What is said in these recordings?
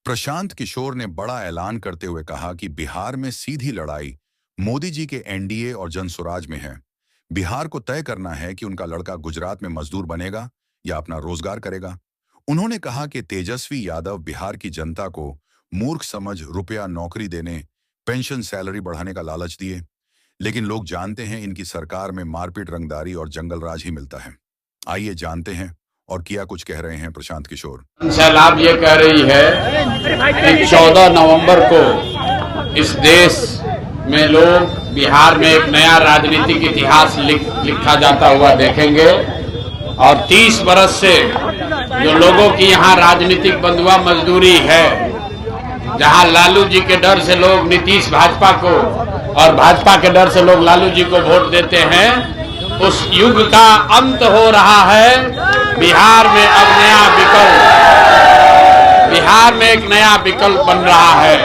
प्रशांत किशोर ने बड़ा ऐलान करते हुए कहा कि बिहार में सीधी लड़ाई मोदी जी के एनडीए और जनसुराज में है। बिहार को तय करना है कि उनका लड़का गुजरात में मजदूर बनेगा या अपना रोजगार करेगा। उन्होंने कहा कि तेजस्वी यादव बिहार की जनता को मूर्ख समझ रुपया नौकरी देने, पेंशन सैलरी बढ़ाने का लालच दिए, लेकिन लोग जानते हैं इनकी सरकार में मारपीट, रंगदारी और जंगलराज ही मिलता है। आइए जानते हैं और क्या कुछ कह रहे हैं प्रशांत किशोर। सैलाब ये कह रही है कि 14 नवंबर को इस देश में लोग बिहार में एक नया राजनीतिक इतिहास लिखा जाता हुआ देखेंगे और 30 बरस से जो लोगों की यहाँ राजनीतिक बंधुआ मजदूरी है, जहाँ लालू जी के डर से लोग नीतीश भाजपा को और भाजपा के डर से लोग लालू जी को वोट देते हैं, उस युग का अंत हो रहा है। बिहार में अब नया विकल्प, बिहार में एक नया विकल्प बन रहा है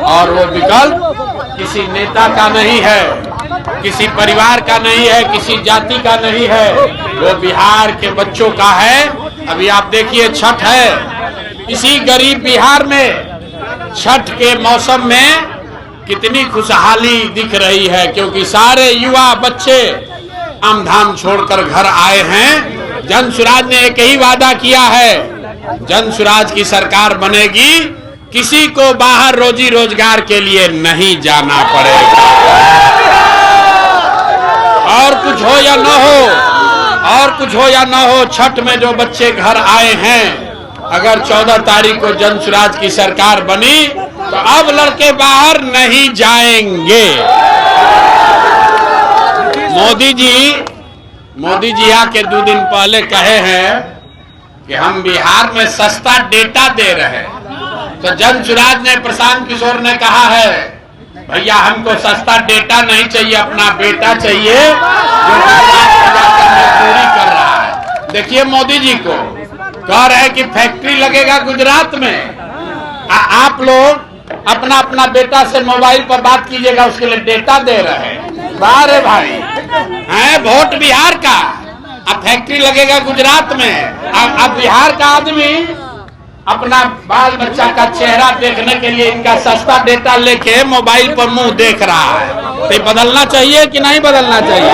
और वो विकल्प किसी नेता का नहीं है, किसी परिवार का नहीं है, किसी जाति का नहीं है, वो बिहार के बच्चों का है। अभी आप देखिए छठ है, इसी गरीब बिहार में छठ के मौसम में कितनी खुशहाली दिख रही है, क्योंकि सारे युवा बच्चे आम धाम छोड़कर घर आए हैं। जनसुराज ने एक ही वादा किया है, जनसुराज की सरकार बनेगी, किसी को बाहर रोजी रोजगार के लिए नहीं जाना पड़ेगा। और कुछ हो या न हो, और कुछ हो या न हो, छठ में जो बच्चे घर आए हैं, अगर 14 तारीख को जनसुराज की सरकार बनी तो अब लड़के बाहर नहीं जाएंगे। मोदी जी आके 2 दिन पहले कहे हैं कि हम बिहार में सस्ता डेटा दे रहे हैं, तो जनसुराज ने, प्रशांत किशोर ने कहा है, भैया हमको सस्ता डेटा नहीं चाहिए, अपना बेटा चाहिए जो मजदूरी कर रहा है। देखिए मोदी जी को कह रहे हैं कि फैक्ट्री लगेगा गुजरात में, आप लोग अपना अपना बेटा से मोबाइल पर बात कीजिएगा, उसके लिए डेटा दे रहे हैं। बारे भाई है वोट बिहार का, अब फैक्ट्री लगेगा गुजरात में। अब बिहार का आदमी अपना बाल बच्चा का चेहरा देखने के लिए इनका सस्ता डेटा लेके मोबाइल पर मुंह देख रहा है, तो ये बदलना चाहिए कि नहीं बदलना चाहिए?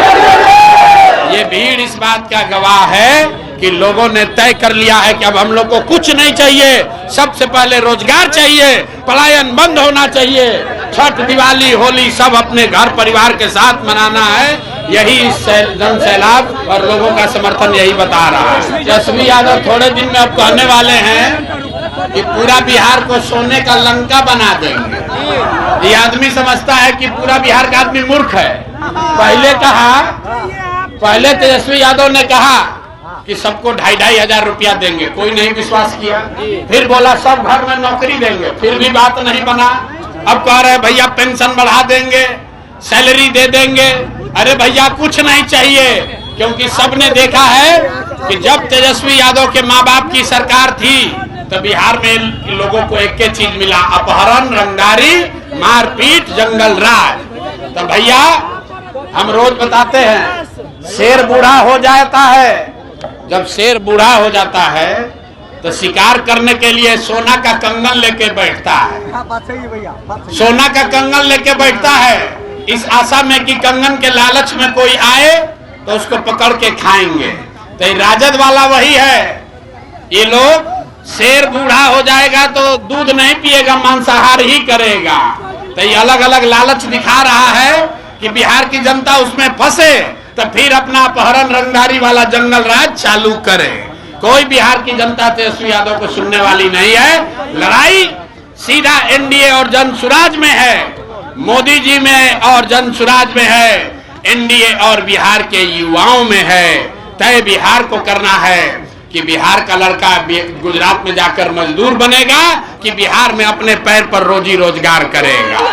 ये भीड़ इस बात का गवाह है कि लोगों ने तय कर लिया है कि अब हम लोग को कुछ नहीं चाहिए, सबसे पहले रोजगार चाहिए, पलायन बंद होना चाहिए, छठ, दिवाली, होली सब अपने घर परिवार के साथ मनाना है। यही जन सैलाब और लोगों का समर्थन यही बता रहा है। तेजस्वी यादव थोड़े दिन में अब कहने वाले हैं कि पूरा बिहार को सोने का लंका बना देंगे। ये आदमी समझता है कि पूरा बिहार का आदमी मूर्ख है। पहले तेजस्वी यादव ने कहा कि सबको 2,500 हजार रुपया देंगे, कोई नहीं विश्वास किया। फिर बोला सब घर में नौकरी देंगे, फिर भी बात नहीं बना। अब कह रहे भैया पेंशन बढ़ा देंगे, सैलरी दे देंगे। अरे भैया कुछ नहीं चाहिए, क्योंकि सबने देखा है कि जब तेजस्वी यादव के माँ बाप की सरकार थी तो बिहार में लोगों को एक ही चीज मिला, अपहरण, रंगदारी, मारपीट, जंगल राज। तो भैया हम रोज बताते हैं, शेर बूढ़ा हो जाता है, जब शेर बूढ़ा हो जाता है तो शिकार करने के लिए सोना का कंगन लेके बैठता है, सोना का कंगन लेके बैठता है, इस आशा में कि कंगन के लालच में कोई आए तो उसको पकड़ के खाएंगे। तो ये राजद वाला वही है। ये लोग, शेर बूढ़ा हो जाएगा तो दूध नहीं पिएगा, मांसाहार ही करेगा। तो ये अलग अलग लालच दिखा रहा है कि बिहार की जनता उसमें फंसे तो फिर अपना अपहरण, रंगदारी वाला जंगल राज चालू करे। कोई बिहार की जनता तेजस्वी यादव को सुनने वाली नहीं है। लड़ाई सीधा एनडीए और जनसुराज में है, मोदी जी में और जनसुराज में है, एनडीए और बिहार के युवाओं में है। तय बिहार को करना है कि बिहार का लड़का गुजरात में जाकर मजदूर बनेगा कि बिहार में अपने पैर पर रोजी रोजगार करेगा।